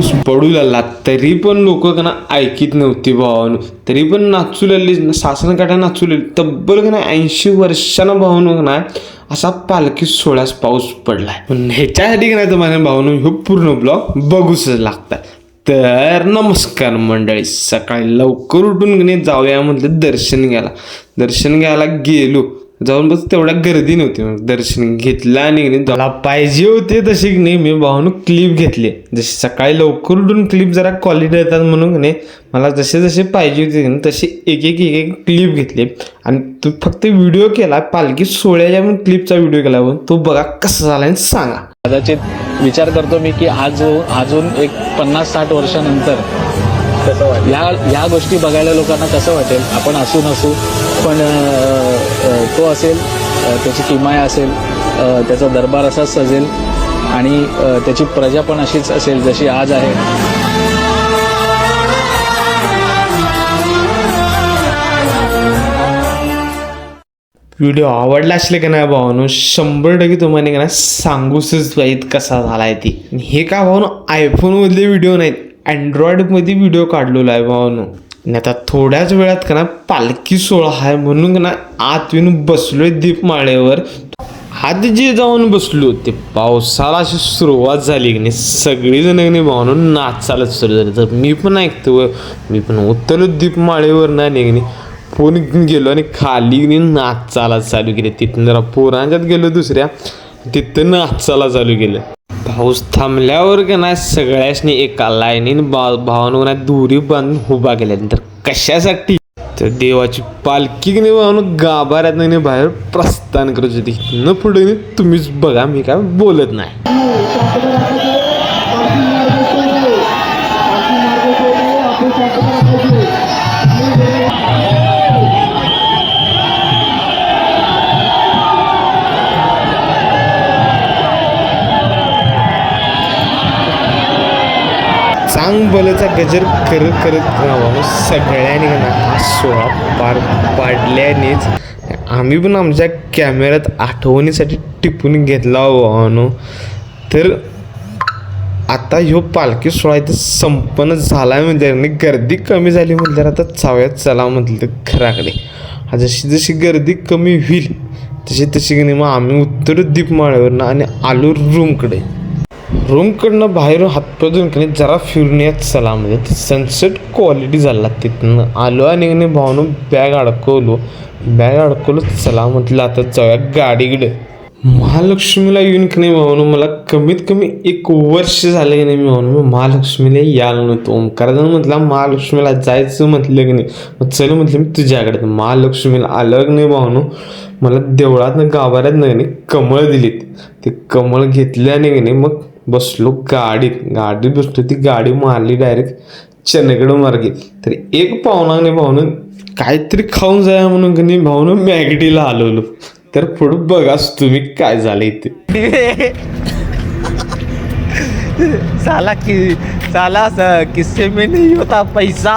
पाऊस पडू लागला तरी पण लोक का ऐकीत नव्हती भावानो. तरी पण नाचू लागली, सासनकाठ्या नाचू लागली. तब्बल का 80 वर्षांना भावानो ना असा पालखी सोहळ्यास पाऊस पडलाय. पण ह्याच्यासाठी नाही तर माझ्या भावानो ह्यो पूर्ण ब्लॉग बघूच लागतात. तर नमस्कार मंडळी, सकाळी लवकर उठून जाऊया म्हटलं दर्शन घ्यायला गेलो. जाऊन बस तेवढ्या गर्दी नव्हती, मग दर्शन घेतलं आणि मला पाहिजे होते तशी नाही मी भावानं क्लिप घेतली. जशी सकाळी लवकर उठून क्लिप जरा क्वालिटी येतात म्हणून नाही मला जसे जसे पाहिजे होते तसे एक एक क्लिप घेतली. आणि तू फक्त व्हिडिओ केला पालखी सोहळ्याच्या पण क्लिपचा व्हिडिओ केला, पण तो बघा कसा झाला आणि सांगा. कदाचित विचार करतो मी की अजून एक 50-60 वर्षानंतर ह्या गोष्टी बघायला लोकांना कसं वाटेल. आपण असू नसू पण तो असेल, त्याची किमया असेल, त्याचा दरबार असाच सजेल आणि त्याची प्रजा पण अशीच असेल जशी आज आहे. व्हिडिओ आवडला असले का नाही भावानो 100% तुम्हाला का नाही सांगूच पाहिजे कसा झालाय ती. हे का भावानो आयफोनमधले व्हिडिओ नाहीत, अँड्रॉइडमध्ये व्हिडिओ काढलेला आहे भावानो. आणि आता थोड्याच वेळात का ना पालखी सोहळा आहे म्हणून का ना आत येऊन बसलोय दीपमाळेवर. आत जे जाऊन बसलो ते पावसाला अशी सुरुवात झाली की नाही सगळीजण नाही भावानो नाचायला सुरू झाली. तर मी पण ऐकतो, मी पण उतरलो दीपमाळेवर नाही फोन घेऊन गेलो आणि खाली नाचायला चालू केले. तिथून जरा पोरांच्यात गेलो दुसऱ्या, तिथं नाचायला चालू केलं. पाऊस थांबल्यावर का नाही सगळ्यासनी एका लाईनीने भावानो नाही दोरी बांधून उभा केल्यानंतर कशासाठी तर देवाची पालखी की नाही भावानो गाभाऱ्यात नाही बाहेर प्रस्थान करत होती. न पुढे तुम्हीच बघा, मी काय बोलत नाही. चांग बलचा गजर करत करत सगळ्यांनी हा सोहळा पार पाडल्यानेच आम्ही पण आमच्या कॅमेऱ्यात आठवणीसाठी टिपून घेतला भावानो. तर आता ह्यो पालखी सोहळा इथं संपन्न झाला म्हणजे आणि गर्दी कमी झाली म्हटल्यावर आता चाव्यात चला म्हटलं घराकडे. जशी जशी गर्दी कमी होईल तशी की नाही मग आम्ही उत्तर दीपमाळ्यावरनं आणि आलो रूमकडनं बाहेरून हातपाय की जरा फिरून येत चला म्हणजे सनसेट क्वालिटी झाला. तिथनं आलो आणि भावनो बॅग अडकवलो चला म्हटलं आता जाऊया गाडीकडे. महालक्ष्मीला येऊन की नाही भावनो मला कमीत कमी 1 वर्ष झालं की नाही मी भावनो महालक्ष्मीला यायला नव्हतो. ओंकारानं म्हटलं महालक्ष्मीला जायचं म्हटलं की नाही मग चल म्हटलं मी तुझ्याकडे. महालक्ष्मीला आलं की नाही भावनो मला देवळातनं गाभाऱ्यात नाही कमळ दिलीत. ते कमळ घेतले आणि की नाही मग बसलो गाडीत बसलो. ती गाडी मारली डायरेक्ट चंदगड मार्गे. तर एक पाहुणा भावनो काहीतरी खाऊन जाया म्हणून की नाही भावनो मॅगडीला आलो. तर पुढं बघाच तुम्ही काय झालं इथे. साला किस्से में नहीं होता पैसा.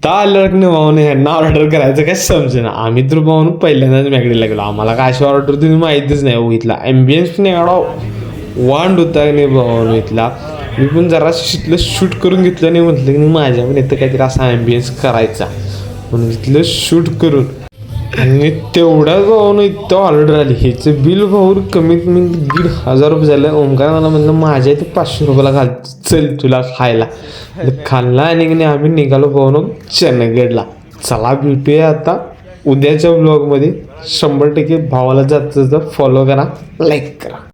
आलं ना भावने ह्यांना ऑर्डर करायचं काय समजेना. आम्ही तर भावनो पहिल्यांदाच मॅगडीला गेलो. आम्हाला काय अशी ऑर्डर तुम्ही माहितीच नाही. हो इथला ॲम्बियन्स पण एवढा वांड होता नाही भावनो इथला. मी पण जरा शिकलं शूट करून घेतलं नाही म्हटलं की माझ्या पण इथं काहीतरी असा ॲम्बियन्स करायचा म्हणून घेतलं शूट करून. आणि तेवढ्या भावनो इथं ऑर्डर आली. ह्याचं बिल भाऊ कमीत कमी 1,500 रुपये झालं. ओंकार मला म्हणलं माझ्या इथे 500 रुपयाला घाल चल तुला खायला. खाल्ला आणि आम्ही निघालो भावनो चंदगडला. चला भेटूया आता उद्याच्या ब्लॉगमध्ये. 100% भावाला जातं फॉलो करा, लाईक करा.